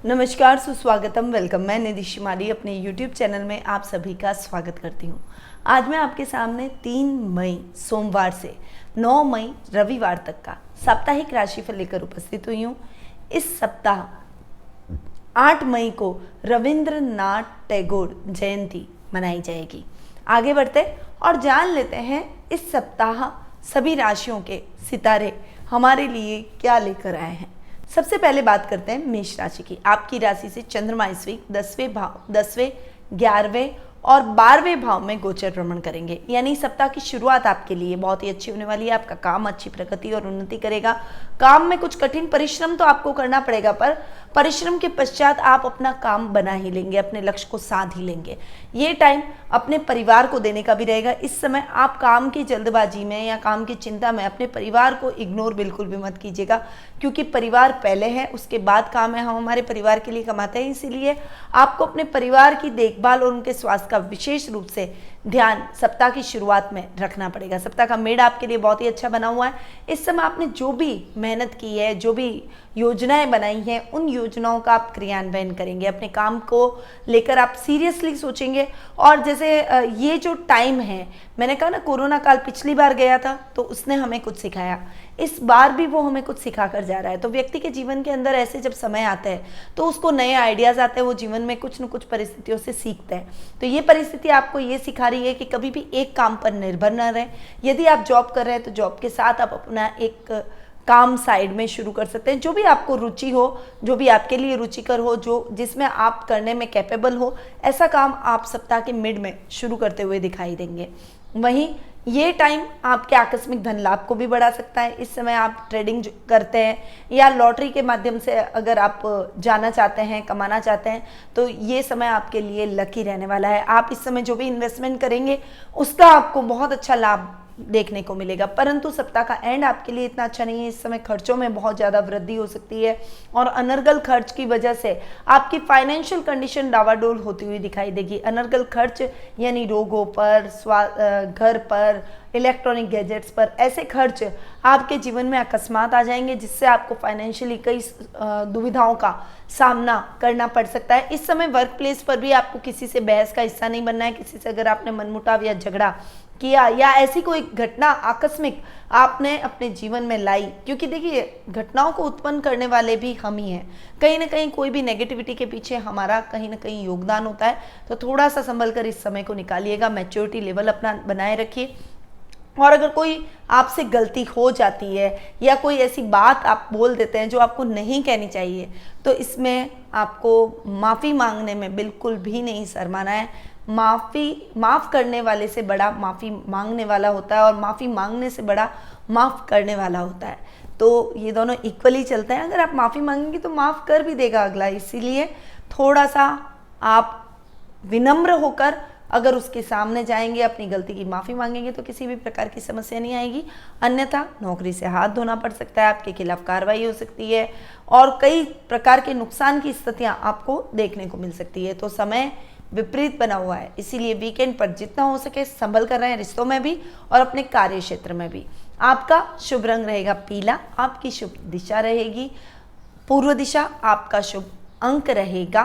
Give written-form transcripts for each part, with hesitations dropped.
नमस्कार, सुस्वागतम, वेलकम। मैं निधि शिमाली अपने YouTube चैनल में आप सभी का स्वागत करती हूँ। आज मैं आपके सामने 3 मई सोमवार से 9 मई रविवार तक का साप्ताहिक राशिफल लेकर उपस्थित हुई हूँ। इस सप्ताह 8 मई को रविंद्रनाथ टैगोर जयंती मनाई जाएगी। आगे बढ़ते और जान लेते हैं इस सप्ताह सभी राशियों के सितारे हमारे लिए क्या लेकर आए हैं। सबसे पहले बात करते हैं मेष राशि की। आपकी राशि से चंद्रमा इस वीक 10वें, 11वें और 12वें भाव में गोचर भ्रमण करेंगे। यानी सप्ताह की शुरुआत आपके लिए बहुत ही अच्छी होने वाली है। आपका काम अच्छी प्रगति और उन्नति करेगा। काम में कुछ कठिन परिश्रम तो आपको करना पड़ेगा, पर परिश्रम के पश्चात आप अपना काम बना ही लेंगे, अपने लक्ष्य को साध ही लेंगे। ये टाइम अपने परिवार को देने का भी रहेगा। इस समय आप काम की जल्दबाजी में या काम की चिंता में अपने परिवार को इग्नोर बिल्कुल भी मत कीजिएगा, क्योंकि परिवार पहले है, उसके बाद काम है। हम हमारे परिवार के लिए कमाते हैं, इसीलिए आपको अपने परिवार की देखभाल और उनके स्वास्थ्य का विशेष रूप से ध्यान सप्ताह की शुरुआत में रखना पड़ेगा। सप्ताह का मेड आपके लिए बहुत ही अच्छा बना हुआ है। इस समय आपने जो भी मेहनत की है, जो भी योजनाएं बनाई हैं, उन योजनाओं का आप क्रियान्वयन करेंगे। अपने काम को लेकर आप सीरियसली सोचेंगे। और जैसे ये जो टाइम है, मैंने कहा ना, कोरोना काल पिछली बार गया था तो उसने हमें कुछ सिखाया, इस बार भी वो हमें कुछ सिखा कर जा रहा है। तो व्यक्ति के जीवन के अंदर ऐसे जब समय आता है तो उसको नए आइडियाज आते हैं, वो जीवन में कुछ न कुछ परिस्थितियों से सीखता है। तो ये परिस्थिति आपको ये सिखा रही है कि कभी भी एक काम पर निर्भर न रहें। यदि आप जॉब कर रहे हैं तो जॉब के साथ आप अपना एक काम साइड में शुरू कर सकते हैं। जो भी आपको रुचि हो, जो भी आपके लिए रुचिकर हो, जो जिसमें आप करने में कैपेबल हो, ऐसा काम आप सप्ताह के मिड में शुरू करते हुए दिखाई देंगे। वहीं ये टाइम आपके आकस्मिक धन लाभ को भी बढ़ा सकता है। इस समय आप ट्रेडिंग करते हैं या लॉटरी के माध्यम से अगर आप जाना चाहते हैं, कमाना चाहते हैं, तो ये समय आपके लिए लकी रहने वाला है। आप इस समय जो भी इन्वेस्टमेंट करेंगे उसका आपको बहुत अच्छा लाभ देखने को मिलेगा। परंतु सप्ताह का एंड आपके लिए इतना अच्छा नहीं है। इस समय खर्चों में बहुत ज़्यादा वृद्धि हो सकती है और अनर्गल खर्च की वजह से आपकी फाइनेंशियल कंडीशन डावाडोल होती हुई दिखाई देगी। अनर्गल खर्च यानी रोगों पर, घर पर, इलेक्ट्रॉनिक गैजेट्स पर, ऐसे खर्च आपके जीवन में अकस्मात आ जाएंगे, जिससे आपको फाइनेंशियली कई दुविधाओं का सामना करना पड़ सकता है। इस समय वर्क प्लेस पर भी आपको किसी से बहस का हिस्सा नहीं बनना है। किसी से अगर आपने मनमुटाव या झगड़ा किया या ऐसी कोई घटना आकस्मिक आपने अपने जीवन में लाई, क्योंकि देखिए घटनाओं को उत्पन्न करने वाले भी हम ही हैं। कहीं ना कहीं कोई भी नेगेटिविटी के पीछे हमारा कहीं ना कहीं योगदान होता है। तो थोड़ा सा संभल कर इस समय को निकालिएगा। मैच्योरिटी लेवल अपना बनाए रखिए। और अगर कोई आपसे गलती हो जाती है या कोई ऐसी बात आप बोल देते हैं जो आपको नहीं कहनी चाहिए, तो इसमें आपको माफ़ी मांगने में बिल्कुल भी नहीं शर्माना है। माफ़ करने वाले से बड़ा माफ़ी मांगने वाला होता है, और माफ़ी मांगने से बड़ा माफ़ करने वाला होता है। तो ये दोनों इक्वली चलते हैं। अगर आप माफ़ी मांगेंगे तो माफ़ कर भी देगा अगला। इसीलिए थोड़ा सा आप विनम्र होकर अगर उसके सामने जाएंगे, अपनी गलती की माफ़ी मांगेंगे, तो किसी भी प्रकार की समस्या नहीं आएगी। अन्यथा नौकरी से हाथ धोना पड़ सकता है, आपके खिलाफ कार्रवाई हो सकती है और कई प्रकार के नुकसान की स्थितियां आपको देखने को मिल सकती है। तो समय विपरीत बना हुआ है, इसीलिए वीकेंड पर जितना हो सके संभल कर रहे हैं, रिश्तों में भी और अपने कार्य क्षेत्र में भी। आपका शुभ रंग रहेगा पीला। आपकी शुभ दिशा रहेगी पूर्व दिशा। आपका शुभ अंक रहेगा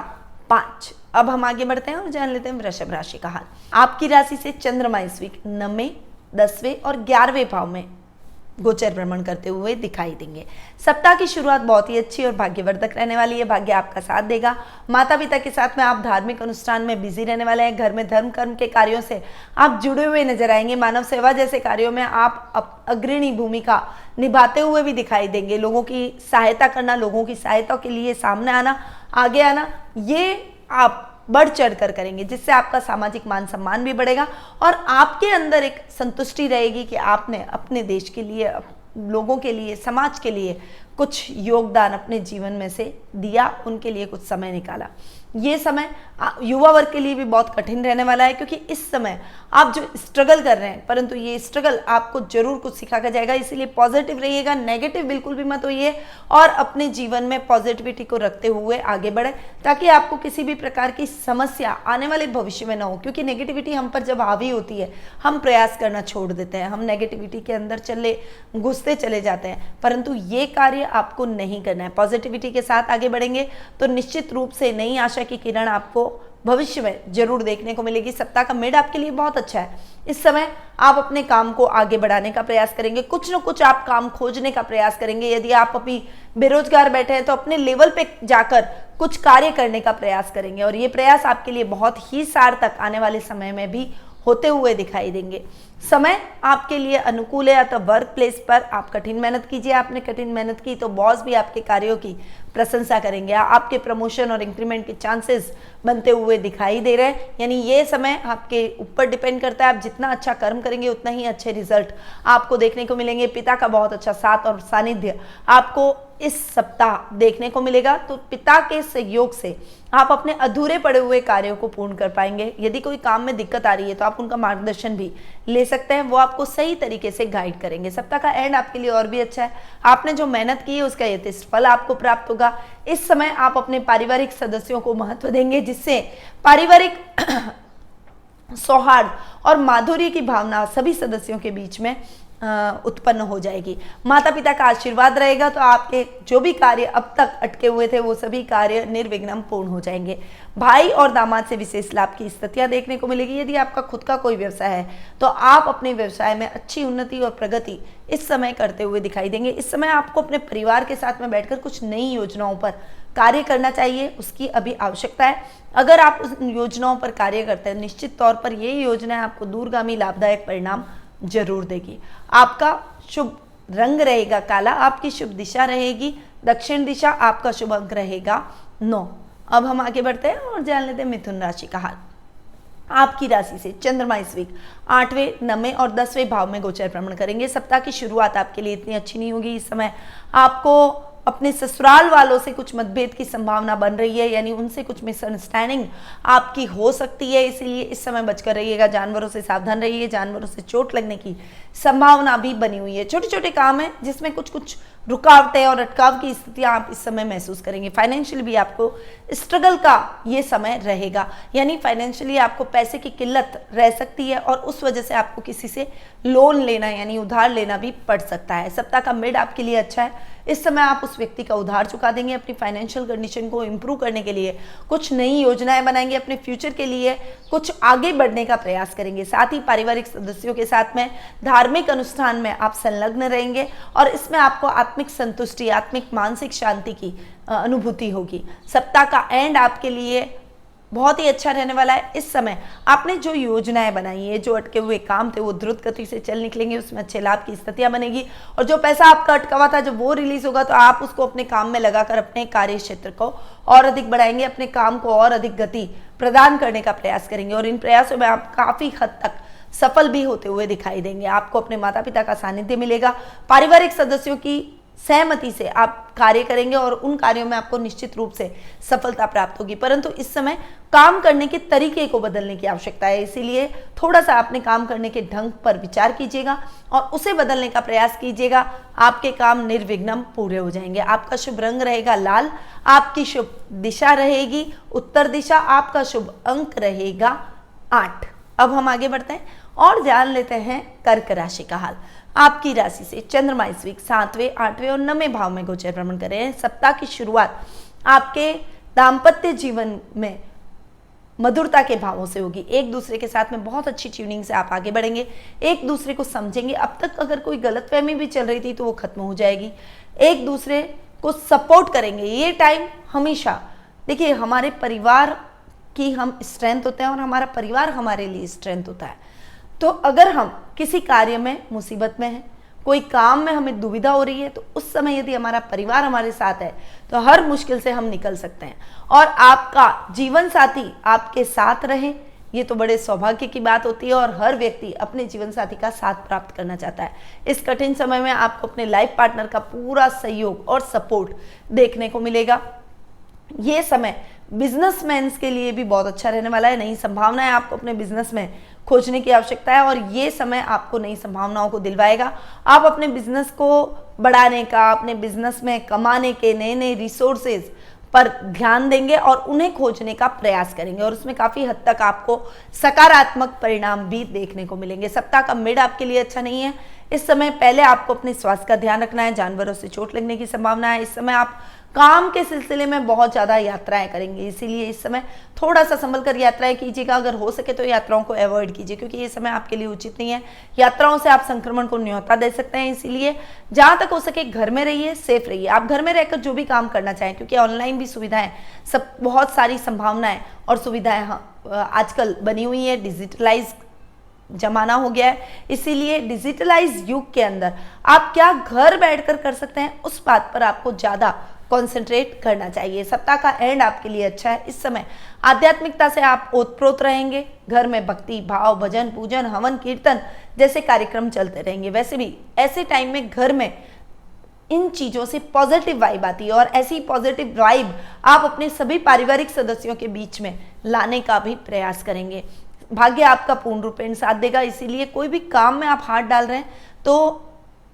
5। अब हम आगे बढ़ते हैं और जान लेते हैं वृषभ राशि का हाल। आपकी राशि से चंद्रमा इस वीक 9वें, 10वें और 11वें भाव में गोचर भ्रमण करते हुए दिखाई देंगे। सप्ताह की शुरुआत बहुत ही अच्छी और भाग्यवर्धक रहने वाली है। भाग्य आपका साथ देगा। माता पिता के साथ में आप धार्मिक अनुष्ठान में बिजी रहने वाले हैं। घर में धर्म कर्म के कार्यों से आप जुड़े हुए नजर आएंगे। मानव सेवा जैसे कार्यों में आप अग्रणी भूमिका निभाते हुए भी दिखाई देंगे। लोगों की सहायता करना, लोगों की सहायता के लिए सामने आना, आगे आना, ये आप बढ़ चढ़ कर करेंगे, जिससे आपका सामाजिक मान सम्मान भी बढ़ेगा और आपके अंदर एक संतुष्टि रहेगी कि आपने अपने देश के लिए, लोगों के लिए, समाज के लिए कुछ योगदान अपने जीवन में से दिया, उनके लिए कुछ समय निकाला। ये समय युवा वर्ग के लिए भी बहुत कठिन रहने वाला है, क्योंकि इस समय आप जो स्ट्रगल कर रहे हैं, परंतु ये स्ट्रगल आपको जरूर कुछ सिखा कर जाएगा। इसीलिए पॉजिटिव रहिएगा, नेगेटिव बिल्कुल भी मत होइए और अपने जीवन में पॉजिटिविटी को रखते हुए आगे बढ़े, ताकि आपको किसी भी प्रकार की समस्या आने वाले भविष्य में ना हो। क्योंकि नेगेटिविटी हम पर जब हावी होती है, हम प्रयास करना छोड़ देते हैं, हम नेगेटिविटी के अंदर घुसते चले जाते हैं, परंतु ये कार्य आपको नहीं करना है। पॉजिटिविटी के साथ आगे बढ़ेंगे तो निश्चित रूप से नई आशा की किरण आपको भविष्य में जरूर देखने को मिलेगी। सप्ताह का मिड आपके लिए बहुत अच्छा है। इस समय आप अपने काम को आगे बढ़ाने का प्रयास करेंगे, कुछ न कुछ आप काम खोजने का प्रयास करेंगे। यदि आप अभी बेरोजगार बैठे हैं तो अपने लेवल पे जाकर कुछ कार्य करने का प्रयास करेंगे, और ये प्रयास आपके लिए बहुत ही सार्थक आने वाले समय में भी होते हुए दिखाई देंगे। समय आपके लिए अनुकूल है, अतः वर्क प्लेस पर आप कठिन मेहनत कीजिए। आपने कठिन मेहनत की तो बॉस भी आपके कार्यों की प्रशंसा करेंगे। आपके प्रमोशन और इंक्रीमेंट के चांसेस बनते हुए दिखाई दे रहे हैं। यानी ये समय आपके ऊपर डिपेंड करता है, आप जितना अच्छा कर्म करेंगे उतना ही अच्छे रिजल्ट आपको देखने को मिलेंगे। पिता का बहुत अच्छा साथ और सानिध्य आपको इस सप्ताह देखने को मिलेगा, तो पिता के सहयोग से आप अपने अधूरे पड़े हुए कार्यों को पूर्ण कर पाएंगे। यदि कोई काम में दिक्कत आ रही है तो आप उनका मार्गदर्शन भी ले सकते हैं, वो आपको सही तरीके से गाइड करेंगे। सप्ताह का एंड आपके लिए और भी अच्छा है। आपने जो मेहनत की है उसका यथेष्ट फल आपको प्राप्त होगा। इस समय आप अपने पारिवारिक सदस्यों को महत्व देंगे, जिससे पारिवारिक सौहार्द और माधुर्य की भावना सभी सदस्यों के बीच में उत्पन्न हो जाएगी। माता पिता का आशीर्वाद रहेगा तो आपके जो भी कार्य अब तक अटके हुए थे वो सभी कार्य निर्विघ्न पूर्ण हो जाएंगे। भाई और दामाद से विशेष लाभ की स्थितियां देखने को मिलेगी। यदि आपका खुद का कोई व्यवसाय है तो आप अपने व्यवसाय में अच्छी उन्नति और प्रगति इस समय करते हुए दिखाई देंगे। इस समय आपको अपने परिवार के साथ में बैठकर कुछ नई योजनाओं पर कार्य करना चाहिए, उसकी अभी आवश्यकता है। अगर आप उस योजनाओं पर कार्य करते हैं, निश्चित तौर पर ये योजना आपको दूरगामी लाभदायक परिणाम जरूर देगी। आपका शुभ रंग रहेगा काला, आपकी शुभ दिशा रहेगी दक्षिण दिशा, आपका शुभ अंक रहेगा 9। अब हम आगे बढ़ते हैं और जान लेते हैं मिथुन राशि का हाल। आपकी राशि से चंद्रमा इस वीक 8वें, 9वें और 10वें भाव में गोचर भ्रमण करेंगे। सप्ताह की शुरुआत आपके लिए इतनी अच्छी नहीं होगी। इस समय आपको अपने ससुराल वालों से कुछ मतभेद की संभावना बन रही है, यानी उनसे कुछ मिसअंडरस्टैंडिंग आपकी हो सकती है, इसीलिए इस समय बचकर रहिएगा। जानवरों से सावधान रहिए, जानवरों से चोट लगने की संभावना भी बनी हुई है। छोटे छोटे काम है जिसमें कुछ कुछ रुकावटें और अटकाव की स्थितियां आप इस समय महसूस करेंगे। फाइनेंशियल भी आपको स्ट्रगल का ये समय रहेगा, यानी फाइनेंशियली आपको पैसे की किल्लत रह सकती है और उस वजह से आपको किसी से लोन लेना यानी उधार लेना भी पड़ सकता है। सप्ताह का मिड आपके लिए अच्छा है। इस समय आप उस व्यक्ति का उधार चुका देंगे, अपनी फाइनेंशियल कंडीशन को इंप्रूव करने के लिए कुछ नई योजनाएं बनाएंगे, अपने फ्यूचर के लिए कुछ आगे बढ़ने का प्रयास करेंगे। साथ ही पारिवारिक सदस्यों के साथ में धार्मिक अनुष्ठान में आप संलग्न रहेंगे और इसमें आपको आत्मिक संतुष्टि, आत्मिक मानसिक शांति की अनुभूति होगी। सप्ताह का एंड आपके लिए बहुत ही अच्छा रहने वाला है। इस समय आपने जो योजनाएं बनाई है, जो अटके हुए काम थे, वो द्रुत गति से चल निकलेंगे, उसमें अच्छे लाभ की स्थितियां बनेगी और जो पैसा आपका अटका हुआ था जब वो रिलीज होगा तो आप उसको अपने काम में लगाकर अपने कार्य क्षेत्र को और अधिक बढ़ाएंगे, अपने काम को और अधिक गति प्रदान करने का प्रयास करेंगे और इन प्रयासों में आप काफी हद तक सफल भी होते हुए दिखाई देंगे। आपको अपने माता पिता का सानिध्य मिलेगा। पारिवारिक सदस्यों की सहमति से आप कार्य करेंगे और उन कार्यों में आपको निश्चित रूप से सफलता प्राप्त होगी, परंतु इस समय काम करने के तरीके को बदलने की आवश्यकता है। इसीलिए थोड़ा सा अपने काम करने के ढंग पर विचार कीजिएगा और उसे बदलने का प्रयास कीजिएगा। आपके काम निर्विघ्न पूरे हो जाएंगे। आपका शुभ रंग रहेगा लाल, आपकी शुभ दिशा रहेगी उत्तर दिशा, आपका शुभ अंक रहेगा 8। अब हम आगे बढ़ते हैं और जान लेते हैं कर्क राशि का हाल। आपकी राशि से चंद्रमा इस वीक 7वें, 8वें और 9वें भाव में गोचर भ्रमण कर रहे हैं। सप्ताह की शुरुआत आपके दाम्पत्य जीवन में मधुरता के भावों से होगी। एक दूसरे के साथ में बहुत अच्छी ट्यूनिंग से आप आगे बढ़ेंगे, एक दूसरे को समझेंगे। अब तक अगर कोई गलतफहमी भी चल रही थी तो वो खत्म हो जाएगी। एक दूसरे को सपोर्ट करेंगे। ये टाइम हमेशा देखिए, हमारे परिवार की हम स्ट्रेंथ होते हैं और हमारा परिवार हमारे लिए स्ट्रेंथ होता है। तो अगर हम किसी कार्य में मुसीबत में हैं, कोई काम में हमें दुविधा हो रही है, तो उस समय यदि हमारा परिवार हमारे साथ है तो हर मुश्किल से हम निकल सकते हैं और आपका जीवन साथी आपके साथ रहे, ये तो बड़े सौभाग्य की बात होती है और हर व्यक्ति अपने जीवन साथी का साथ प्राप्त करना चाहता है। इस कठिन समय में आपको अपने लाइफ पार्टनर का पूरा सहयोग और सपोर्ट देखने को मिलेगा। ये समय बिजनेसमैन के लिए भी बहुत अच्छा रहने वाला है। नई संभावनाएं आपको अपने बिजनेस में खोजने की आवश्यकता है और ये समय आपको नई संभावनाओं को दिलवाएगा। आप अपने बिजनेस को बढ़ाने का, अपने बिजनेस में कमाने के नए नए रिसोर्सेज पर ध्यान देंगे और उन्हें खोजने का प्रयास करेंगे और उसमें काफी हद तक आपको सकारात्मक परिणाम भी देखने को मिलेंगे। सप्ताह का मिड आपके लिए अच्छा नहीं है। इस समय पहले आपको अपने स्वास्थ्य का ध्यान रखना है, जानवरों से चोट लगने की संभावना है। इस समय आप काम के सिलसिले में बहुत ज़्यादा यात्राएं करेंगे, इसीलिए इस समय थोड़ा सा संभल कर यात्राएं कीजिएगा। अगर हो सके तो यात्राओं को अवॉइड कीजिए क्योंकि ये समय आपके लिए उचित नहीं है। यात्राओं से आप संक्रमण को न्योता दे सकते हैं, इसीलिए जहां तक हो सके घर में रहिए, सेफ रहिए। आप घर में रहकर जो भी काम करना चाहें, क्योंकि ऑनलाइन भी सुविधाएं, सब बहुत सारी संभावनाएं और सुविधाएं आजकल बनी हुई है। डिजिटलाइज जमाना हो गया है, इसीलिए डिजिटलाइज युग के अंदर आप क्या घर बैठकर कर सकते हैं उस बात पर आपको ज्यादा कंसंट्रेट करना चाहिए। सप्ताह का एंड आपके लिए अच्छा है। इस समय आध्यात्मिकता से आप ओतप्रोत रहेंगे। घर में भक्ति भाव, भजन पूजन, हवन कीर्तन जैसे कार्यक्रम चलते रहेंगे। वैसे भी ऐसे टाइम में घर में इन चीजों से पॉजिटिव वाइब आती है और ऐसी पॉजिटिव वाइब आप अपने सभी पारिवारिक सदस्यों के बीच में लाने का भी प्रयास करेंगे। भाग्य आपका पूर्ण रूपेण साथ देगा, इसीलिए कोई भी काम में आप हाथ डाल रहे हैं तो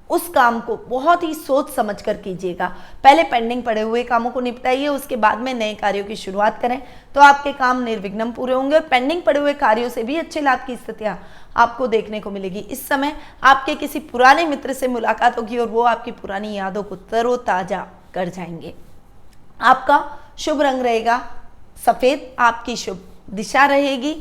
उस काम को बहुत ही सोच समझ कर कीजिएगा। पहले पेंडिंग पड़े हुए कामों को निपटाइए, उसके बाद में नए कार्यों की शुरुआत करें तो आपके काम निर्विघ्न पूरे होंगे और पेंडिंग पड़े हुए कार्यों से भी अच्छे लाभ की स्थितियां आपको देखने को मिलेगी। इस समय आपके किसी पुराने मित्र से मुलाकात होगी और वो आपकी पुरानी यादों को तरोताजा कर जाएंगे। आपका शुभ रंग रहेगा सफेद, आपकी शुभ दिशा रहेगी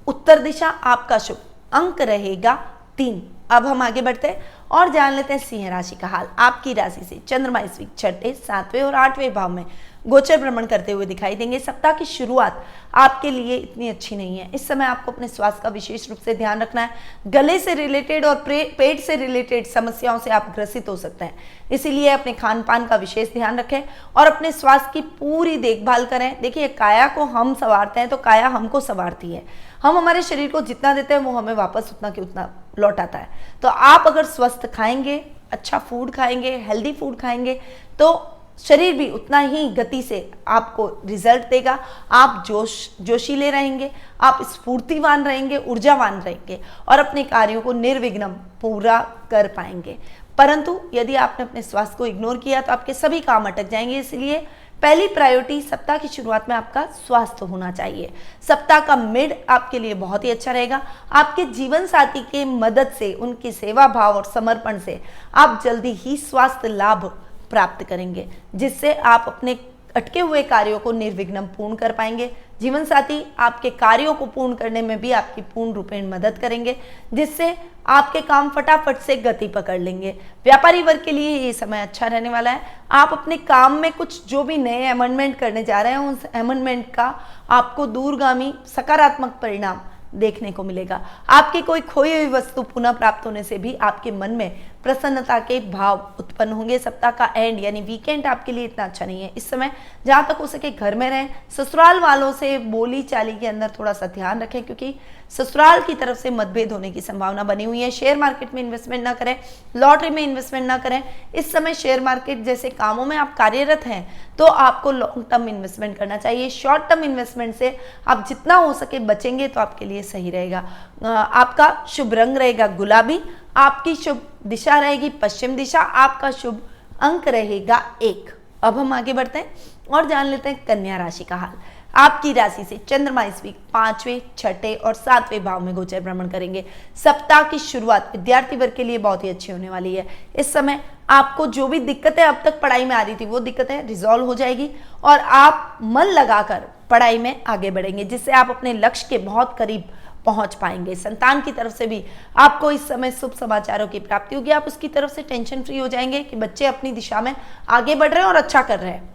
उत्तर दिशा, आपका शुभ अंक रहेगा 3। अब हम आगे बढ़ते हैं और जान लेते हैं सिंह राशि का हाल। आपकी राशि से चंद्रमा इस वीक 6, 7वें और 8वें भाव में गोचर भ्रमण करते हुए दिखाई देंगे। सप्ताह की शुरुआत आपके लिए इतनी अच्छी नहीं है। इस समय आपको अपने स्वास्थ्य का विशेष रूप से ध्यान रखना है। गले से रिलेटेड और पेट से रिलेटेड समस्याओं से आप ग्रसित हो सकते हैं, इसीलिए अपने खान पान का विशेष ध्यान रखें और अपने स्वास्थ्य की पूरी देखभाल करें। देखिए, काया को हम संवारते हैं तो काया हमको संवारती है। हम हमारे शरीर को जितना देते हैं वो हमें वापस उतना के उतना लौट आता है। तो आप अगर स्वस्थ खाएंगे, अच्छा फूड खाएंगे, हेल्दी फूड खाएंगे तो शरीर भी उतना ही गति से आपको रिजल्ट देगा। आप जोशीले रहेंगे, आप स्फूर्तिवान रहेंगे, ऊर्जावान रहेंगे और अपने कार्यों को निर्विघ्न पूरा कर पाएंगे। परंतु यदि आपने अपने स्वास्थ्य को इग्नोर किया तो आपके सभी काम अटक जाएंगे, इसलिए पहली प्रायोरिटी सप्ताह की शुरुआत में आपका स्वास्थ्य होना चाहिए। सप्ताह का मिड आपके लिए बहुत ही अच्छा रहेगा। आपके जीवन साथी के मदद से, उनकी सेवा भाव और समर्पण से आप जल्दी ही स्वास्थ्य लाभ प्राप्त करेंगे, जिससे आप अपने अटके हुए कार्यों को निर्विघ्न पूर्ण कर पाएंगे। जीवन साथी आपके कार्यों को पूर्ण करने में भी आपकी पूर्ण रूपेण मदद करेंगे, जिससे आपके काम फटाफट से गति पकड़ लेंगे। व्यापारी वर्ग के लिए ये समय अच्छा रहने वाला है। आप अपने काम में कुछ जो भी नए अमेंडमेंट करने जा रहे हैं, उस अमेंडमेंट का आपको दूरगामी सकारात्मक परिणाम देखने को मिलेगा। आपकी कोई खोई हुई वस्तु पुनः प्राप्त होने से भी आपके मन में प्रसन्नता के भाव उत्पन्न होंगे। सप्ताह का एंड यानी वीकेंड आपके लिए इतना अच्छा नहीं है। इस समय जहां तक हो सके घर में रहें। ससुराल वालों से बोली चाली के अंदर थोड़ा सा ध्यान रखें, क्योंकि ससुराल की तरफ से मतभेद होने की संभावना बनी हुई है। शेयर मार्केट में इन्वेस्टमेंट ना करें, लॉटरी में इन्वेस्टमेंट ना करें। इस समय शेयर मार्केट जैसे कामों में आप कार्यरत हैं तो आपको लॉन्ग टर्म इन्वेस्टमेंट करना चाहिए। शॉर्ट टर्म इन्वेस्टमेंट से आप जितना हो सके बचेंगे तो आपके लिए सही रहेगा। आपका शुभ रंग रहेगा गुलाबी, आपकी शुभ दिशा रहेगी पश्चिम दिशा, आपका शुभ अंक रहेगा 1। अब हम आगे बढ़ते हैं और जान लेते हैं कन्या राशि का हाल। आपकी राशि से चंद्रमा इस वीक 5वें, 6ठे और 7वें भाव में गोचर भ्रमण करेंगे। सप्ताह की शुरुआत विद्यार्थी वर्ग के लिए बहुत ही अच्छी होने वाली है। इस समय आपको जो भी दिक्कतें अब तक पढ़ाई में आ रही थी वो दिक्कतें रिजॉल्व हो जाएगी और आप मन लगाकर पढ़ाई में आगे बढ़ेंगे, जिससे आप अपने लक्ष्य के बहुत करीब पहुंच पाएंगे। संतान की तरफ से भी आपको इस समय शुभ समाचारों की प्राप्ति होगी। आप उसकी तरफ से टेंशन फ्री हो जाएंगे कि बच्चे अपनी दिशा में आगे बढ़ रहे हैं और अच्छा कर रहे हैं।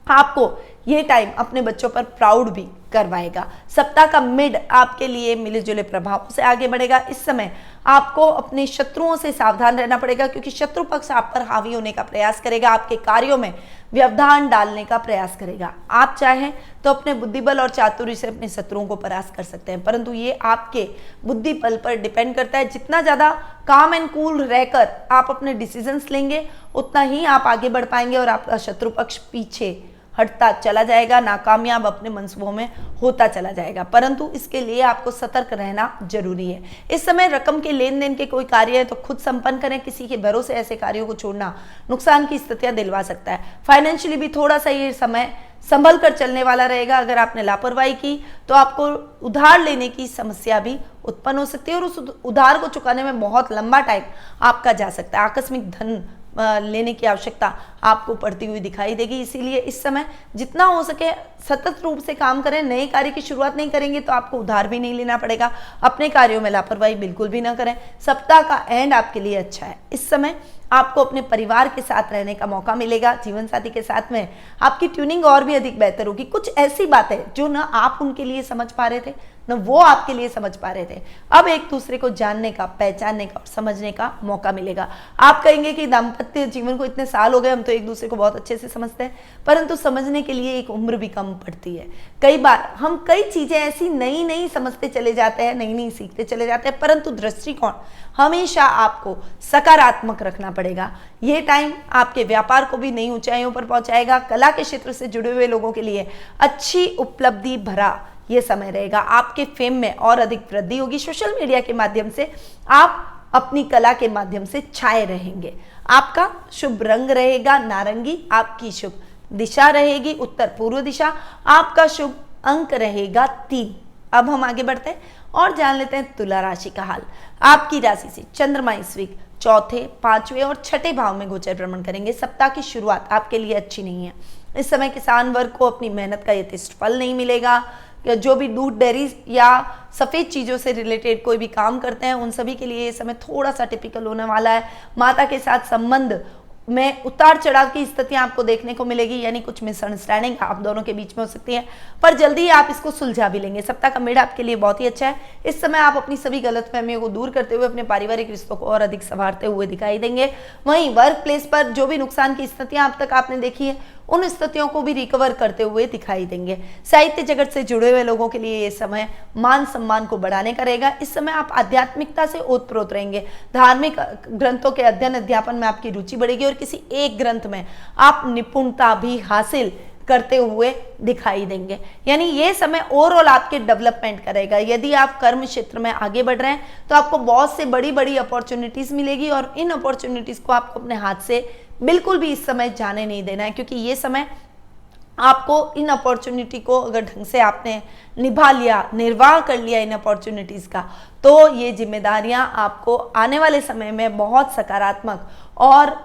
आपको ये टाइम अपने बच्चों पर प्राउड भी करवाएगा। सप्ताह का मिड आपके लिए मिले जुले प्रभावों से आगे बढ़ेगा। इस समय आपको अपने शत्रुओं से सावधान रहना पड़ेगा, क्योंकि शत्रु पक्ष आप पर हावी होने का प्रयास करेगा, आपके कार्यों में व्यवधान डालने का प्रयास करेगा। आप चाहें तो अपने बुद्धिबल और चातुर्य से अपने शत्रुओं को परास्त कर सकते हैं, परंतु ये आपके बुद्धि बल पर डिपेंड करता है। जितना ज्यादा काम एंड कूल रहकर आप अपने डिसीजंस लेंगे, उतना ही आप आगे बढ़ पाएंगे और आपका शत्रु पक्ष पीछे हटता चला जाएगा, नाकामयाब अपने मंसूबों में होता चला जाएगा, परंतु इसके लिए आपको सतर्क रहना जरूरी है। इस समय रकम के लेन देन के कोई कार्य है तो खुद संपन्न करें, किसी के भरोसे ऐसे कार्यों को छोड़ना नुकसान की स्थितियां दिलवा सकता है। फाइनेंशियली भी थोड़ा सा ये समय संभल कर चलने वाला रहेगा। अगर आपने लापरवाही की तो आपको उधार लेने की समस्या भी उत्पन्न हो सकती है और उस उधार को चुकाने में बहुत लंबा टाइम आपका जा सकता है। आकस्मिक धन लेने की आवश्यकता आपको पड़ती हुई दिखाई देगी, इसीलिए इस समय जितना हो सके सतत रूप से काम करें। नए कार्य की शुरुआत नहीं करेंगे तो आपको उधार भी नहीं लेना पड़ेगा। अपने कार्यों में लापरवाही बिल्कुल भी ना करें। सप्ताह का एंड आपके लिए अच्छा है। इस समय आपको अपने परिवार के साथ रहने का मौका मिलेगा। जीवन साथी के साथ में आपकी ट्यूनिंग और भी अधिक बेहतर होगी। कुछ ऐसी बातें जो ना आप उनके लिए समझ पा रहे थे न वो आपके लिए समझ पा रहे थे, अब एक दूसरे को जानने का, पहचानने का और समझने का मौका मिलेगा। आप कहेंगे कि दाम्पत्य जीवन को इतने साल हो गए, हम तो एक दूसरे को बहुत अच्छे से समझते हैं, परंतु समझने के लिए एक उम्र भी कम पड़ती है। कई बार हम कई चीजें ऐसी नई नई समझते चले जाते हैं, नई नई सीखते चले जाते हैं, परंतु दृष्टिकोण हमेशा आपको सकारात्मक रखना पड़ेगा। ये टाइम आपके व्यापार को भी नई ऊंचाइयों पर पहुंचाएगा। कला के क्षेत्र से जुड़े हुए लोगों के लिए अच्छी उपलब्धि भरा ये समय रहेगा। आपके फेम में और अधिक वृद्धि होगी। सोशल मीडिया के माध्यम से आप अपनी कला के माध्यम से छाए रहेंगे। आपका शुभ रंग रहेगा नारंगी। आपकी शुभ दिशा रहेगी उत्तर पूर्व दिशा। आपका शुभ अंक रहेगा 3। अब हम आगे बढ़ते हैं और जान लेते हैं तुला राशि का हाल। आपकी राशि से चंद्रमा इस वीक चौथे, 5वें और 6ठे भाव में गोचर भ्रमण करेंगे। सप्ताह की शुरुआत आपके लिए अच्छी नहीं है। इस समय किसान वर्ग को अपनी मेहनत का यथेष्ट फल नहीं मिलेगा। जो भी दूध, डेयरी या सफ़ेद चीज़ों से रिलेटेड कोई भी काम करते हैं उन सभी के लिए ये समय थोड़ा सा टिपिकल होने वाला है। माता के साथ संबंध में उतार चढ़ाव की स्थितियां आपको देखने को मिलेगी, यानी कुछ मिसअंडरस्टैंडिंग आप दोनों के बीच में हो सकती है, पर जल्दी ही आप इसको सुलझा भी लेंगे। सप्ताह का मिड आपके लिए बहुत ही अच्छा है। इस समय आप अपनी सभी गलतफहमियों को दूर करते हुए अपने पारिवारिक रिश्तों को और अधिक संवारते हुए दिखाई देंगे। वहीं वर्क प्लेस पर जो भी नुकसान की स्थितियां अब तक आपने देखी है उन स्थितियों को भी रिकवर करते हुए दिखाई देंगे। साहित्य जगत से जुड़े हुए लोगों के लिए ये समय मान सम्मान को बढ़ाने का रहेगा। इस समय आप आध्यात्मिकता से ओतप्रोत रहेंगे। धार्मिक ग्रंथों के अध्ययन अध्यापन में आपकी रुचि बढ़ेगी और किसी एक ग्रंथ में आप निपुणता भी हासिल करते हुए दिखाई देंगे। यानी ये समय ओवरऑल आपके डेवलपमेंट करेगा। यदि आप कर्म क्षेत्र में आगे बढ़ रहे हैं तो आपको बहुत से बड़ी बड़ी अपॉर्चुनिटीज मिलेगी और इन अपॉर्चुनिटीज को आपको अपने हाथ से बिल्कुल भी इस समय जाने नहीं देना है, क्योंकि ये समय आपको इन अपॉर्चुनिटी को अगर ढंग से आपने निभा लिया, निर्वाह कर लिया इन अपॉर्चुनिटीज का, तो ये जिम्मेदारियां आपको आने वाले समय में बहुत सकारात्मक और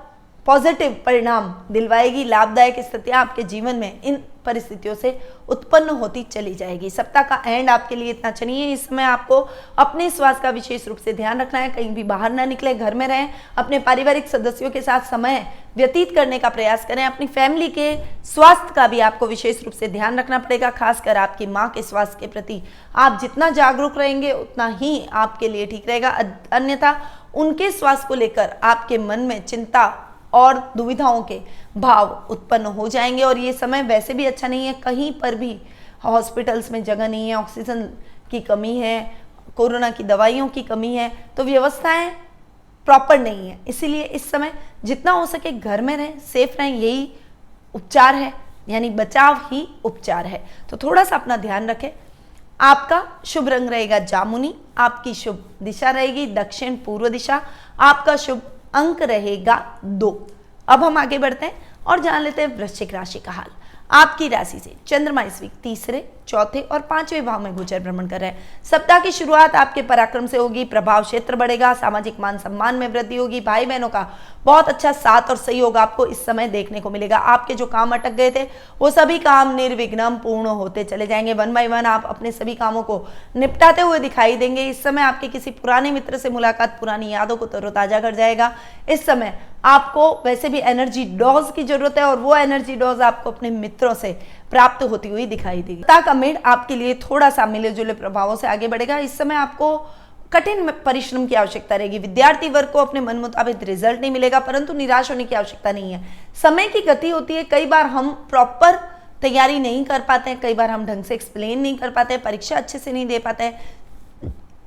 पॉजिटिव परिणाम दिलवाएगी। लाभदायक स्थितियां आपके जीवन में इन परिस्थितियों से उत्पन्न होती चली जाएगी। सप्ताह का एंड आपके लिए इतना अच्छा नहीं है। इस समय आपको अपने स्वास्थ्य का विशेष रूप से ध्यान रखना है। कहीं भी बाहर ना निकले, घर में रहें। अपने पारिवारिक सदस्यों के साथ समय व्यतीत करने का प्रयास करें। अपनी फैमिली के स्वास्थ्य का भी आपको विशेष रूप से ध्यान रखना पड़ेगा। खासकर आपकी माँ के स्वास्थ्य के प्रति आप जितना जागरूक रहेंगे उतना ही आपके लिए ठीक रहेगा। अन्यथा उनके स्वास्थ्य को लेकर आपके मन में चिंता और दुविधाओं के भाव उत्पन्न हो जाएंगे और ये समय वैसे भी अच्छा नहीं है। कहीं पर भी हॉस्पिटल्स में जगह नहीं है, ऑक्सीजन की कमी है, कोरोना की दवाइयों की कमी है, तो व्यवस्थाएं प्रॉपर नहीं है। इसीलिए इस समय जितना हो सके घर में रहें, सेफ रहें, यही उपचार है, यानी बचाव ही उपचार है। तो थोड़ा सा अपना ध्यान रखें। आपका शुभ रंग रहेगा जामुनी। आपकी शुभ दिशा रहेगी दक्षिण पूर्व दिशा। आपका शुभ अंक रहेगा 2। अब हम आगे बढ़ते हैं और जान लेते हैं वृश्चिक राशि का हाल। आपकी राशि से चंद्रमा इस वीक तीसरे, चौथे और 5वें भाव में गोचर भ्रमण कर रहे हैं। सप्ताह की शुरुआत आपके पराक्रम से होगी। प्रभाव क्षेत्र बढ़ेगा। सामाजिक मान सम्मान में वृद्धि होगी। भाई बहनों का बहुत अच्छा साथ और सहयोग आपको इस समय देखने को मिलेगा। आपके जो काम अटक गए थे वो सभी काम निर्विघ्न पूर्ण होते चले जाएंगे। 1 बाय 1 आप अपने सभी कामों को निपटाते हुए दिखाई देंगे। इस समय आपके किसी पुराने मित्र से मुलाकात पुरानी यादों को तरोताजा कर जाएगा। इस समय आपको वैसे भी एनर्जी डोज की जरूरत है और वो एनर्जी डोज आपको अपने मित्रों से प्राप्त होती हुई दिखाई देगी। सप्ताह का मिड आपके लिए थोड़ा सा मिले जुले प्रभावों से आगे बढ़ेगा। इस समय आपको कठिन परिश्रम की आवश्यकता रहेगी। विद्यार्थी वर्ग को अपने मन मुताबिक रिजल्ट नहीं मिलेगा, परंतु निराश होने की आवश्यकता नहीं है। समय की गति होती है। कई बार हम प्रॉपर तैयारी नहीं कर पाते हैं, कई बार हम ढंग से एक्सप्लेन नहीं कर पाते हैं, परीक्षा अच्छे से नहीं दे पाते हैं।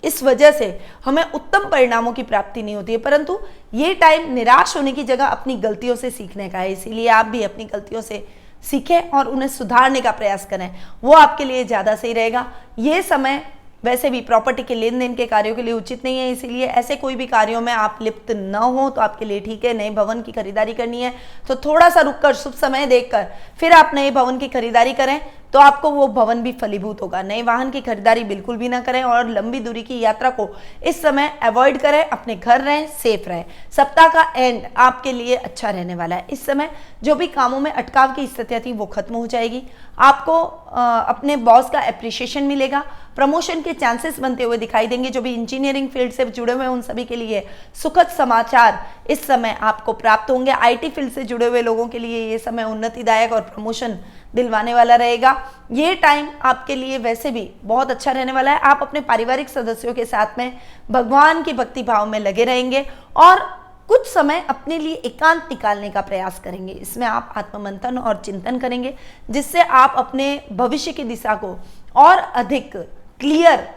इस वजह से हमें उत्तम परिणामों की प्राप्ति नहीं होती है, परंतु ये टाइम निराश होने की जगह अपनी गलतियों से सीखने का है। इसीलिए आप भी अपनी गलतियों से सीखें और उन्हें सुधारने का प्रयास करें, वो आपके लिए ज़्यादा सही रहेगा। ये समय वैसे भी प्रॉपर्टी के लेन देन के कार्यों के लिए उचित नहीं है, इसीलिए ऐसे कोई भी कार्यों में आप लिप्त न हो तो आपके लिए ठीक है। नए भवन की खरीदारी करनी है तो थोड़ा सा रुककर शुभ समय देखकर फिर आप नए भवन की खरीदारी करें तो आपको वो भवन भी फलीभूत होगा। नए वाहन की खरीदारी बिल्कुल भी ना करें और लंबी दूरी की यात्रा को इस समय अवॉइड करें, अपने घर रहें, सेफ रहें। सप्ताह का एंड आपके लिए अच्छा रहने वाला है। इस समय जो भी कामों में अटकाव की स्थितियां थी वो खत्म हो जाएगी। आपको अपने बॉस का एप्रिशिएशन मिलेगा, प्रमोशन के चांसेस बनते हुए दिखाई देंगे। जो भी इंजीनियरिंग फील्ड से जुड़े हुए हैं उन सभी के लिए सुखद समाचार इस समय आपको प्राप्त होंगे। आईटी फील्ड से जुड़े हुए लोगों के लिए ये समय उन्नतिदायक और प्रमोशन दिलवाने वाला रहेगा। ये टाइम आपके लिए वैसे भी बहुत अच्छा रहने वाला है। आप अपने पारिवारिक सदस्यों के साथ में भगवान की भक्ति भाव में लगे रहेंगे और कुछ समय अपने लिए एकांत निकालने का प्रयास करेंगे। इसमें आप आत्ममंथन और चिंतन करेंगे जिससे आप अपने भविष्य की दिशा को और अधिक क्लियर,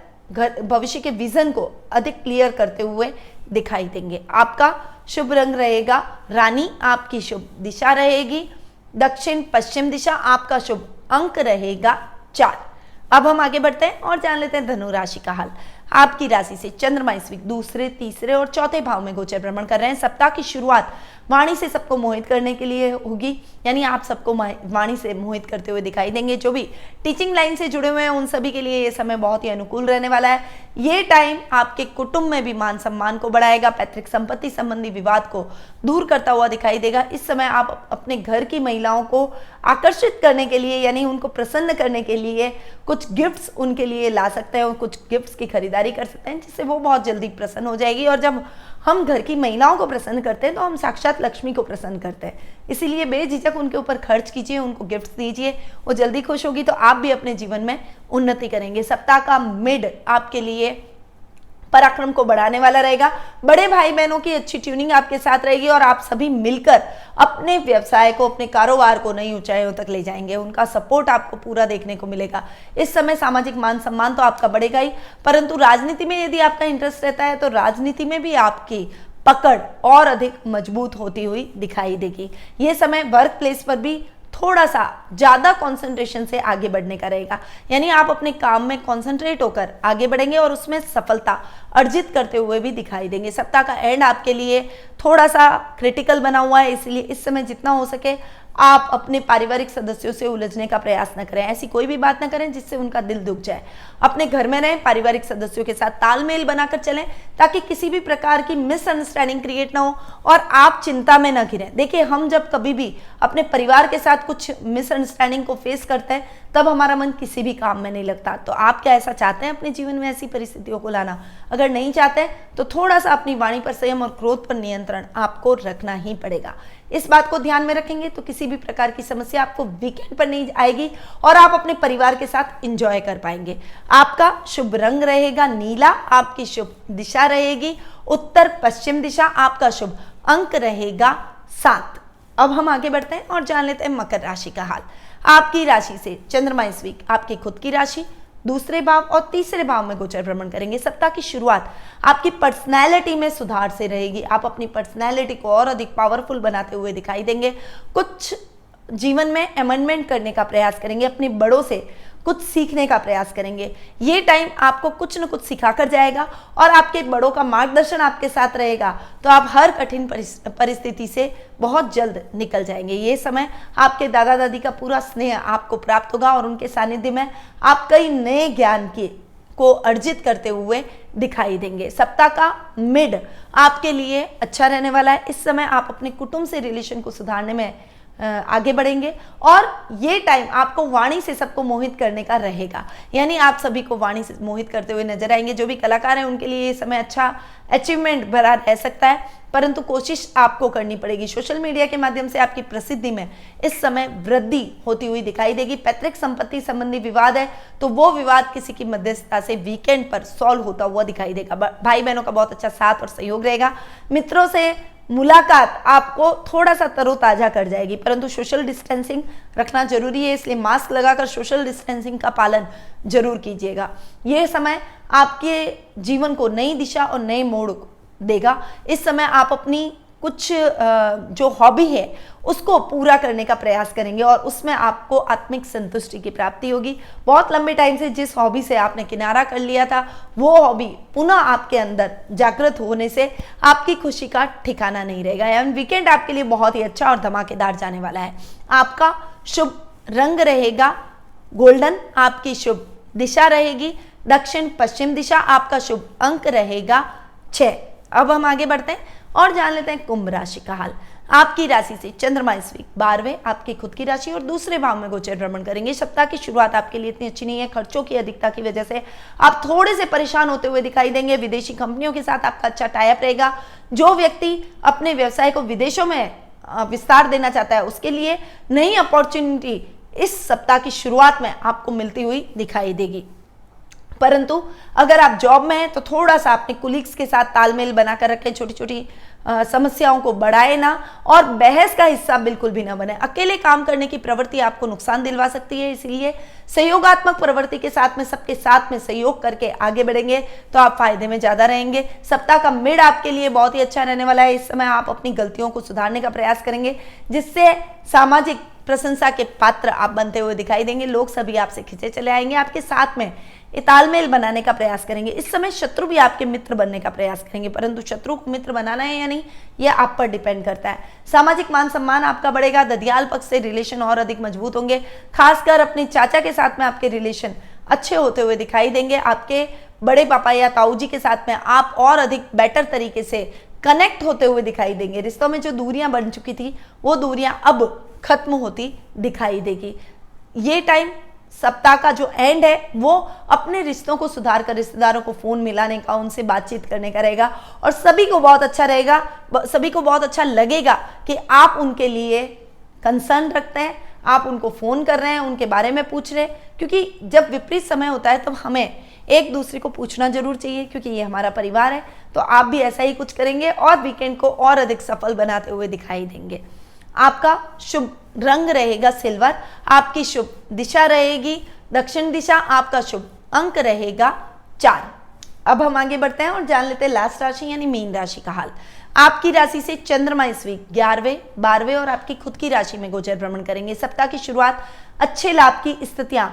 भविष्य के विजन को अधिक क्लियर करते हुए दिखाई देंगे। आपका शुभ रंग रहेगा रानी, आपकी शुभ दिशा रहेगी दक्षिण पश्चिम दिशा, आपका शुभ अंक रहेगा 4। अब हम आगे बढ़ते हैं और जान लेते हैं धनु राशि का हाल। आपकी राशि से चंद्रमा इस वीक दूसरे, तीसरे और चौथे भाव में गोचर भ्रमण कर रहे हैं। सप्ताह की शुरुआत वाणी से सबको मोहित करने के लिए होगी, यानी आप सबको वाणी से मोहित करते हुए दिखाई देंगे। जो भी टीचिंग लाइन से जुड़े हुए हैं उन सभी के लिए ये समय बहुत ही अनुकूल रहने वाला है। ये टाइम आपके कुटुंब में भी मान सम्मान को बढ़ाएगा, पैतृक संपत्ति संबंधी विवाद को दूर करता हुआ दिखाई देगा। इस समय आप अपने घर की महिलाओं को आकर्षित करने के लिए, यानी उनको प्रसन्न करने के लिए कुछ गिफ्ट्स उनके लिए ला सकते हैं और कुछ गिफ्ट्स की खरीदारी कर सकते हैं जिससे वो बहुत जल्दी प्रसन्न हो जाएगी। और जब हम घर की महिलाओं को प्रसन्न करते हैं तो हम साक्षात लक्ष्मी को प्रसन्न करते हैं, इसीलिए बेझिझक उनके ऊपर खर्च कीजिए, उनको गिफ्ट्स दीजिए, वो जल्दी खुश होगी तो आप भी अपने जीवन में उन्नति करेंगे। सप्ताह का मिड आपके लिए पराक्रम को बढ़ाने वाला रहेगा। बड़े भाई बहनों की अच्छी ट्यूनिंग आपके साथ रहेगी और आप सभी मिलकर अपने व्यवसाय को, अपने कारोबार को नई ऊंचाइयों तक ले जाएंगे। उनका सपोर्ट आपको पूरा देखने को मिलेगा। इस समय सामाजिक मान सम्मान तो आपका बढ़ेगा ही, परंतु राजनीति में यदि आपका इंटरेस्ट रहता है तो राजनीति में भी आपकी पकड़ और अधिक मजबूत होती हुई दिखाई देगी। यह समय वर्क प्लेस पर भी थोड़ा सा ज्यादा कंसंट्रेशन से आगे बढ़ने का रहेगा, यानी आप अपने काम में कंसंट्रेट होकर आगे बढ़ेंगे और उसमें सफलता अर्जित करते हुए भी दिखाई देंगे। सप्ताह का एंड आपके लिए थोड़ा सा क्रिटिकल बना हुआ है, इसलिए इस समय जितना हो सके आप अपने पारिवारिक सदस्यों से उलझने का प्रयास न करें। ऐसी कोई भी बात न करें जिससे उनका दिल दुख जाए। अपने घर में रहें, पारिवारिक सदस्यों के साथ तालमेल बनाकर चलें ताकि किसी भी प्रकार की मिसअंडरस्टैंडिंग क्रिएट ना हो और आप चिंता में न घिरें। देखिए, हम जब कभी भी अपने परिवार के साथ कुछ मिसअंडरस्टैंडिंग को फेस करते हैं तब हमारा मन किसी भी काम में नहीं लगता। तो आप क्या ऐसा चाहते हैं अपने जीवन में ऐसी परिस्थितियों को लाना? अगर नहीं चाहते तो थोड़ा सा अपनी वाणी पर संयम और क्रोध पर नियंत्रण आपको रखना ही पड़ेगा। इस बात को ध्यान में रखेंगे तो किसी भी प्रकार की समस्या आपको वीकेंड पर नहीं आएगी और आप अपने परिवार के साथ एंजॉय कर पाएंगे। आपका शुभ रंग रहेगा नीला, आपकी शुभ दिशा रहेगी उत्तर पश्चिम दिशा, आपका शुभ अंक रहेगा 7। अब हम आगे बढ़ते हैं और जान लेते हैं मकर राशि का हाल। आपकी राशि से चंद्रमा इस वीक आपकी खुद की राशि दूसरे भाव और तीसरे भाव में गोचर भ्रमण करेंगे। सप्ताह की शुरुआत आपकी पर्सनैलिटी में सुधार से रहेगी। आप अपनी पर्सनैलिटी को और अधिक पावरफुल बनाते हुए दिखाई देंगे। कुछ जीवन में अमेंडमेंट करने का प्रयास करेंगे, अपने बड़ों से कुछ सीखने का प्रयास करेंगे। ये टाइम आपको कुछ न कुछ सिखा कर जाएगा और आपके बड़ों का मार्गदर्शन आपके साथ रहेगा तो आप हर कठिन परिस्थिति से बहुत जल्द निकल जाएंगे। ये समय आपके दादा दादी का पूरा स्नेह आपको प्राप्त होगा और उनके सानिध्य में आप कई नए ज्ञान को अर्जित करते हुए दिखाई देंगे। सप्ताह का मिड आपके लिए अच्छा रहने वाला है। इस समय आप अपने कुटुंब से रिलेशन को सुधारने में आगे बढ़ेंगे और ये टाइम आपको वाणी से सबको मोहित करने का रहेगा, यानी आप सभी को वाणी से मोहित करते हुए नजर आएंगे। जो भी कलाकार हैं उनके लिए ये समय अच्छा अचीवमेंट भरा रह सकता है, परंतु कोशिश आपको करनी पड़ेगी। सोशल मीडिया के माध्यम से आपकी प्रसिद्धि में इस समय वृद्धि होती हुई दिखाई देगी। पैतृक संपत्ति संबंधी विवाद है तो वो विवाद किसी की मध्यस्थता से वीकेंड पर सॉल्व होता हुआ दिखाई देगा। भाई बहनों का बहुत अच्छा साथ और सहयोग रहेगा। मित्रों से मुलाकात आपको थोड़ा सा तरोताजा कर जाएगी, परंतु सोशल डिस्टेंसिंग रखना जरूरी है, इसलिए मास्क लगाकर सोशल डिस्टेंसिंग का पालन जरूर कीजिएगा। यह समय आपके जीवन को नई दिशा और नए मोड़ देगा। इस समय आप अपनी कुछ जो हॉबी है उसको पूरा करने का प्रयास करेंगे और उसमें आपको आत्मिक संतुष्टि की प्राप्ति होगी। बहुत लंबे टाइम से जिस हॉबी से आपने किनारा कर लिया था वो हॉबी पुनः आपके अंदर जागृत होने से आपकी खुशी का ठिकाना नहीं रहेगा। यानी वीकेंड आपके लिए बहुत ही अच्छा और धमाकेदार जाने वाला है। आपका शुभ रंग रहेगा गोल्डन, आपकी शुभ दिशा रहेगी दक्षिण पश्चिम दिशा, आपका शुभ अंक रहेगा 6। अब हम आगे बढ़ते हैं और जान लेते हैं कुंभ राशि का हाल। आपकी राशि से चंद्रमा इस वीक 12वें आपकी खुद की राशि और दूसरे भाव में गोचर भ्रमण करेंगे। सप्ताह की शुरुआत आपके लिए इतनी अच्छी नहीं है। खर्चों की अधिकता की वजह से आप थोड़े से परेशान होते हुए दिखाई देंगे। विदेशी कंपनियों के साथ आपका अच्छा टाई अप रहेगा। जो व्यक्ति अपने व्यवसाय को विदेशों में विस्तार देना चाहता है उसके लिए नई अपॉर्चुनिटी इस सप्ताह की शुरुआत में आपको मिलती हुई दिखाई देगी। परंतु अगर आप जॉब में हैं तो थोड़ा सा अपने कुलीग्स के साथ तालमेल बनाकर रखें। छोटी छोटी समस्याओं को बढ़ाए ना और बहस का हिस्सा बिल्कुल भी ना बने। अकेले काम करने की प्रवृत्ति आपको नुकसान दिलवा सकती है, इसलिए सहयोगात्मक प्रवृत्ति के साथ में सबके साथ में सहयोग करके आगे बढ़ेंगे तो आप फायदे में ज्यादा रहेंगे। सप्ताह का मिड आपके लिए बहुत ही अच्छा रहने वाला है। इस समय आप अपनी गलतियों को सुधारने का प्रयास करेंगे जिससे सामाजिक प्रशंसा के पात्र आप बनते हुए दिखाई देंगे। लोग सभी आपसे खिंचे चले आएंगे, आपके साथ में तालमेल बनाने का प्रयास करेंगे। इस समय शत्रु भी आपके मित्र बनने का प्रयास करेंगे, परंतु शत्रु को मित्र बनाना है या नहीं यह आप पर डिपेंड करता है। सामाजिक मान सम्मान आपका बढ़ेगा। ददियाल पक्ष से रिलेशन और अधिक मजबूत होंगे। खासकर अपने चाचा के साथ में आपके रिलेशन अच्छे होते हुए दिखाई देंगे। आपके बड़े पापा या ताऊ जी के साथ में आप और अधिक बेटर तरीके से कनेक्ट होते हुए दिखाई देंगे। रिश्तों में जो दूरियां बन चुकी थी वो दूरियां अब खत्म होती दिखाई देगी। ये टाइम सप्ताह का जो एंड है वो अपने रिश्तों को सुधार कर रिश्तेदारों को फोन मिलाने का, उनसे बातचीत करने का रहेगा और सभी को बहुत अच्छा रहेगा। सभी को बहुत अच्छा लगेगा कि आप उनके लिए कंसर्न रखते हैं, आप उनको फोन कर रहे हैं, उनके बारे में पूछ रहे हैं। क्योंकि जब विपरीत समय होता है तो हमें एक दूसरे को पूछना जरूर चाहिए, क्योंकि ये हमारा परिवार है। तो आप भी ऐसा ही कुछ करेंगे और वीकेंड को और अधिक सफल बनाते हुए दिखाई देंगे। आपका शुभ रंग रहेगा सिल्वर, आपकी शुभ दिशा रहेगी दक्षिण दिशा, आपका शुभ अंक रहेगा 4। अब हम आगे बढ़ते हैं और जान लेते हैं लास्ट राशि यानी मीन राशि का हाल। आपकी राशि से चंद्रमा इस वीक 11वें 12वें और आपकी खुद की राशि में गोचर भ्रमण करेंगे। सप्ताह की शुरुआत अच्छे लाभ की स्थितियां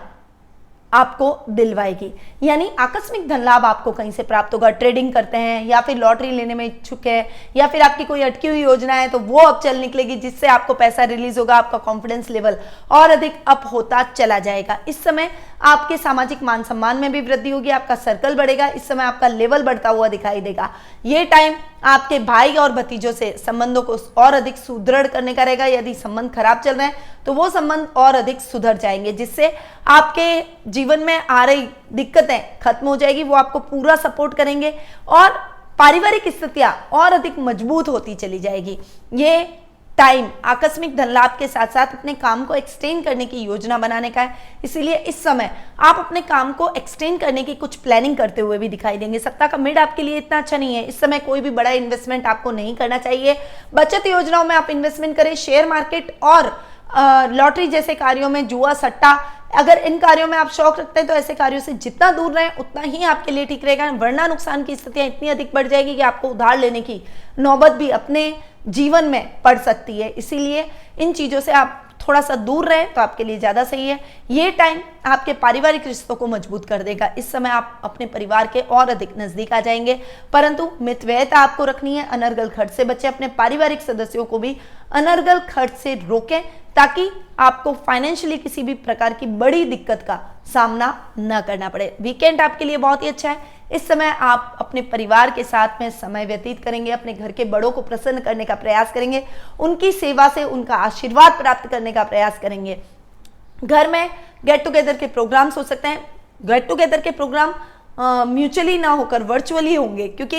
आपको दिलवाएगी, यानी आकस्मिक धन लाभ आपको कहीं से प्राप्त होगा। ट्रेडिंग करते हैं या फिर लॉटरी लेने में इच्छुक है या फिर आपकी कोई अटकी हुई योजना है तो वो अब चल निकलेगी, जिससे आपको पैसा रिलीज होगा। आपका कॉन्फिडेंस लेवल और अधिक अप होता चला जाएगा। इस समय आपके सामाजिक मान सम्मान में भी वृद्धि होगी, आपका सर्कल बढ़ेगा। इस समय आपका लेवल बढ़ता हुआ दिखाई देगा। ये टाइम आपके भाई और भतीजों से संबंधों को और अधिक सुदृढ़ करने का रहेगा। यदि संबंध खराब चल रहे हैं तो वो संबंध और अधिक सुधर जाएंगे, जिससे आपके जीवन में आ रही दिक्कतें खत्म हो जाएगी। वो आपको पूरा सपोर्ट करेंगे और पारिवारिक स्थितियां और अधिक मजबूत होती चली जाएगी। ये टाइम आकस्मिक धन लाभ के साथ साथ अपने काम को एक्सटेंड करने की योजना बनाने का है, इसीलिए इस समय आप अपने काम को एक्सटेंड करने की कुछ प्लानिंग करते हुए भी दिखाई देंगे। सप्ताह का मिड आपके लिए इतना अच्छा नहीं है। इस समय कोई भी बड़ा इन्वेस्टमेंट आपको नहीं करना चाहिए। बचत योजनाओं में आप इन्वेस्टमेंट करें। शेयर मार्केट और लॉटरी जैसे कार्यों में, जुआ सट्टा, अगर इन कार्यों में आप शौक रखते हैं तो ऐसे कार्यों से जितना दूर रहें उतना ही आपके लिए ठीक रहेगा, वरना नुकसान की स्थितियां इतनी अधिक बढ़ जाएगी कि आपको उधार लेने की नौबत भी अपने जीवन में पड़ सकती है। इसीलिए इन चीजों से आप थोड़ा सा दूर रहें तो आपके लिए ज्यादा सही है। ये टाइम आपके पारिवारिक रिश्तों को मजबूत कर देगा। इस समय आप अपने परिवार के और अधिक नजदीक आ जाएंगे, परंतु मितव्ययता आपको रखनी है। अनर्गल खर्च से बचें। अपने पारिवारिक सदस्यों को भी अनर्गल खर्च से रोकें ताकि आपको फाइनेंशियली किसी भी प्रकार की बड़ी दिक्कत का सामना न करना पड़े। वीकेंड आपके लिए बहुत ही अच्छा है। इस समय आप अपने परिवार के साथ में समय व्यतीत करेंगे, अपने घर के बड़ों को प्रसन्न करने का प्रयास करेंगे, उनकी सेवा से उनका आशीर्वाद प्राप्त करने का प्रयास करेंगे। घर में गेट टुगेदर के प्रोग्राम्स हो सकते हैं। गेट टुगेदर के प्रोग्राम म्यूचुअली ना होकर वर्चुअली होंगे, क्योंकि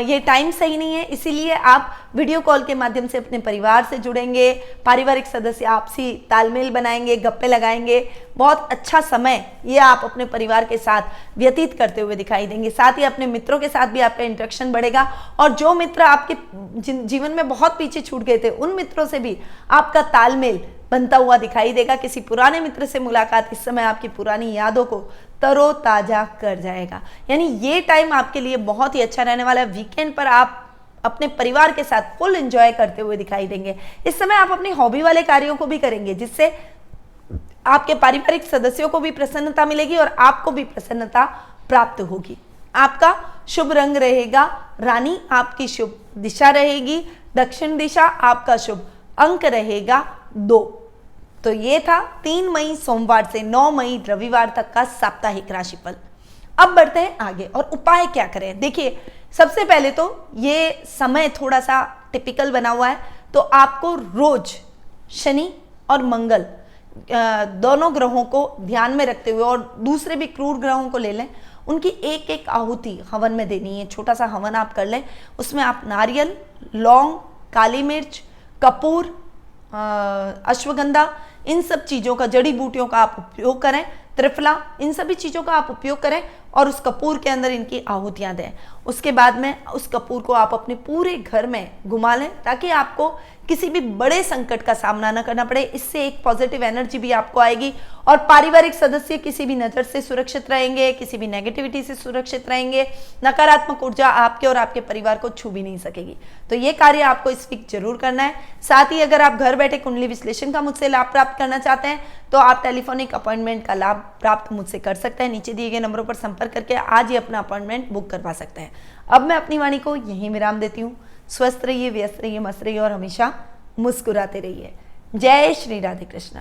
ये टाइम सही नहीं है। इसीलिए आप वीडियो कॉल के माध्यम से अपने परिवार से जुड़ेंगे, पारिवारिक सदस्य आपसी तालमेल बनाएंगे, गप्पे लगाएंगे। बहुत अच्छा समय ये आप अपने परिवार के साथ व्यतीत करते हुए दिखाई देंगे। साथ ही अपने मित्रों के साथ भी आपका इंटरेक्शन बढ़ेगा और जो मित्र आपके जीवन में बहुत पीछे छूट गए थे उन मित्रों से भी आपका तालमेल बनता हुआ दिखाई देगा। किसी पुराने मित्र से मुलाकात इस समय आपकी पुरानी यादों को तरोताजा कर जाएगा। यानी ये टाइम आपके लिए बहुत ही अच्छा रहने वाला है। वीकेंड पर आप अपने परिवार के साथ फुल एंजॉय करते हुए दिखाई देंगे। इस समय आप अपनी हॉबी वाले कार्यों को भी करेंगे, जिससे आपके पारिवारिक सदस्यों को भी प्रसन्नता मिलेगी और आपको भी प्रसन्नता प्राप्त होगी। आपका शुभ रंग रहेगा रानी, आपकी शुभ दिशा रहेगी दक्षिण दिशा, आपका शुभ अंक रहेगा 2। तो ये था 3 मई सोमवार से 9 मई रविवार तक का साप्ताहिक राशिफल। अब बढ़ते हैं आगे और उपाय क्या करें। देखिए, सबसे पहले तो ये समय थोड़ा सा टिपिकल बना हुआ है, तो आपको रोज शनि और मंगल दोनों ग्रहों को ध्यान में रखते हुए, और दूसरे भी क्रूर ग्रहों को ले लें, उनकी एक एक आहुति हवन में देनी है। छोटा सा हवन आप कर लें, उसमें आप नारियल, लौंग, काली मिर्च, कपूर, अश्वगंधा, इन सब चीज़ों का, जड़ी बूटियों का आप उपयोग करें, त्रिफला, इन सभी चीज़ों का आप उपयोग करें और उस कपूर के अंदर इनकी आहुतियाँ दें। उसके बाद में उस कपूर को आप अपने पूरे घर में घुमा लें, ताकि आपको किसी भी बड़े संकट का सामना न करना पड़े। इससे एक पॉजिटिव एनर्जी भी आपको आएगी और पारिवारिक सदस्य किसी भी नज़र से सुरक्षित रहेंगे, किसी भी नेगेटिविटी से सुरक्षित रहेंगे। नकारात्मक ऊर्जा आपके और आपके परिवार को छू भी नहीं सकेगी। तो ये कार्य आपको इस वीक जरूर करना है। साथ ही अगर आप घर बैठे कुंडली विश्लेषण का मुझसे लाभ प्राप्त करना चाहते हैं, तो आप टेलीफोनिक अपॉइंटमेंट का लाभ प्राप्त मुझसे कर सकते हैं। नीचे दिए गए नंबरों पर संपर्क करके आज ही अपना अपॉइंटमेंट बुक करवा सकते हैं। अब मैं अपनी वाणी को यहीं विराम देती हूँ। स्वस्थ रहिए, व्यस्त रहिए, मस्त रहिए और हमेशा मुस्कुराते रहिए। जय श्री राधे कृष्ण।